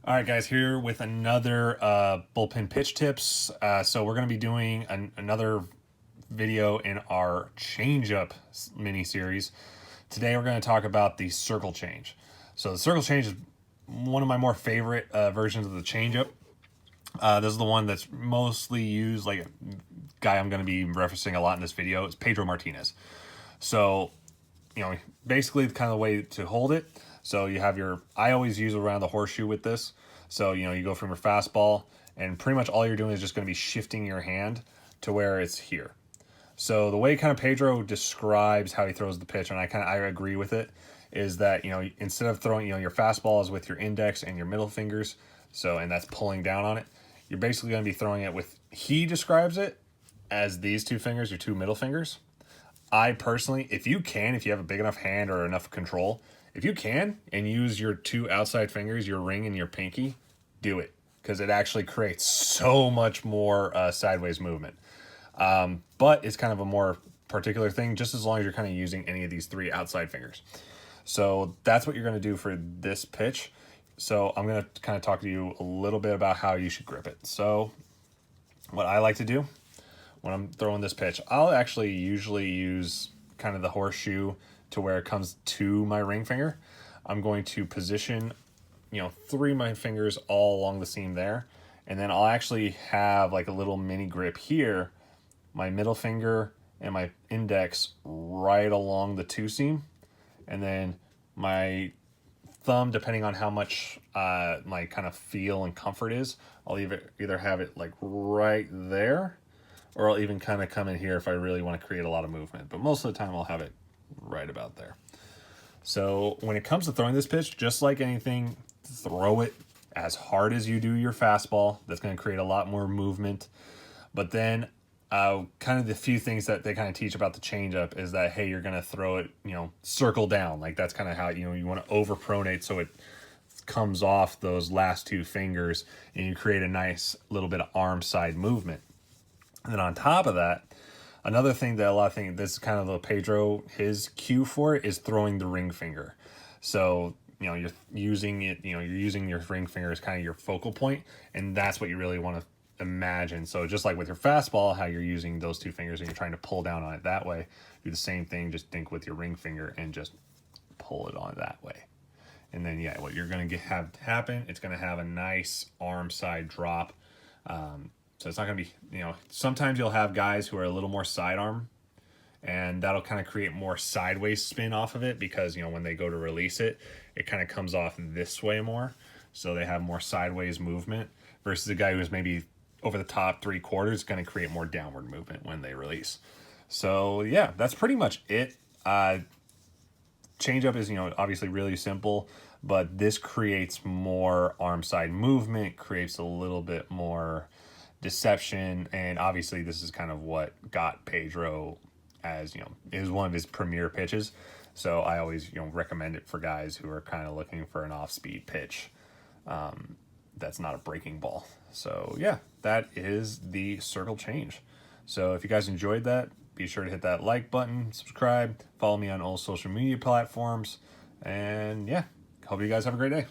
All right, guys, here with another bullpen pitch tips. So we're going to be doing another video in our Changeup mini series. Today we're going to talk about the circle change. So the circle change is one of my more favorite versions of the Changeup. This is the one that's mostly used, like a guy I'm going to be referencing a lot in this video is Pedro Martinez. So, basically kind of the way to hold it. So you have I always use around the horseshoe with this. So, you go from your fastball and pretty much all you're doing is just going to be shifting your hand to where it's here. So the way kind of Pedro describes how he throws the pitch, and I agree with it, is that, instead of throwing, your fastball is with your index and your middle fingers. So, and that's pulling down on it. You're basically going to be throwing it with, he describes it as these two fingers, your two middle fingers. I personally, if you have a big enough hand or enough control, if you can, and use your two outside fingers, your ring and your pinky, do it. Because it actually creates so much more sideways movement. But it's kind of a more particular thing, just as long as you're kind of using any of these three outside fingers. So that's what you're going to do for this pitch. So I'm going to kind of talk to you a little bit about how you should grip it. So what I like to do when I'm throwing this pitch, I'll actually usually use kind of the horseshoe to where it comes to my ring finger. I'm going to position, three of my fingers all along the seam there. And then I'll actually have like a little mini grip here, my middle finger and my index right along the two seam. And then my thumb, depending on how much my kind of feel and comfort is, I'll either have it like right there, or I'll even kind of come in here if I really want to create a lot of movement. But most of the time I'll have it right about there. So when it comes to throwing this pitch, just like anything, throw it as hard as you do your fastball. That's going to create a lot more movement. But then kind of the few things that they kind of teach about the changeup is that, hey, you're going to throw it, circle down. Like that's kind of how, you want to overpronate so it comes off those last two fingers and you create a nice little bit of arm side movement. And then on top of that, another thing that this is kind of the Pedro, his cue for it is throwing the ring finger. So, you're using it, you're using your ring finger as kind of your focal point, and that's what you really want to imagine. So just like with your fastball, how you're using those two fingers and you're trying to pull down on it that way, do the same thing, just think with your ring finger and just pull it on that way. And then, what you're going to have happen, it's going to have a nice arm side drop. So it's not going to be, sometimes you'll have guys who are a little more sidearm, and that'll kind of create more sideways spin off of it because, when they go to release it, it kind of comes off this way more. So they have more sideways movement versus a guy who's maybe over the top 3/4 going to create more downward movement when they release. So yeah, that's pretty much it. Changeup is, obviously really simple, but this creates more arm side movement, creates a little bit more deception, and obviously this is kind of what got Pedro as, it was one of his premier pitches. So I always, recommend it for guys who are kind of looking for an off-speed pitch that's not a breaking ball. So yeah, that is the circle change. So if you guys enjoyed that, be sure to hit that like button, subscribe, follow me on all social media platforms, and yeah, hope you guys have a great day.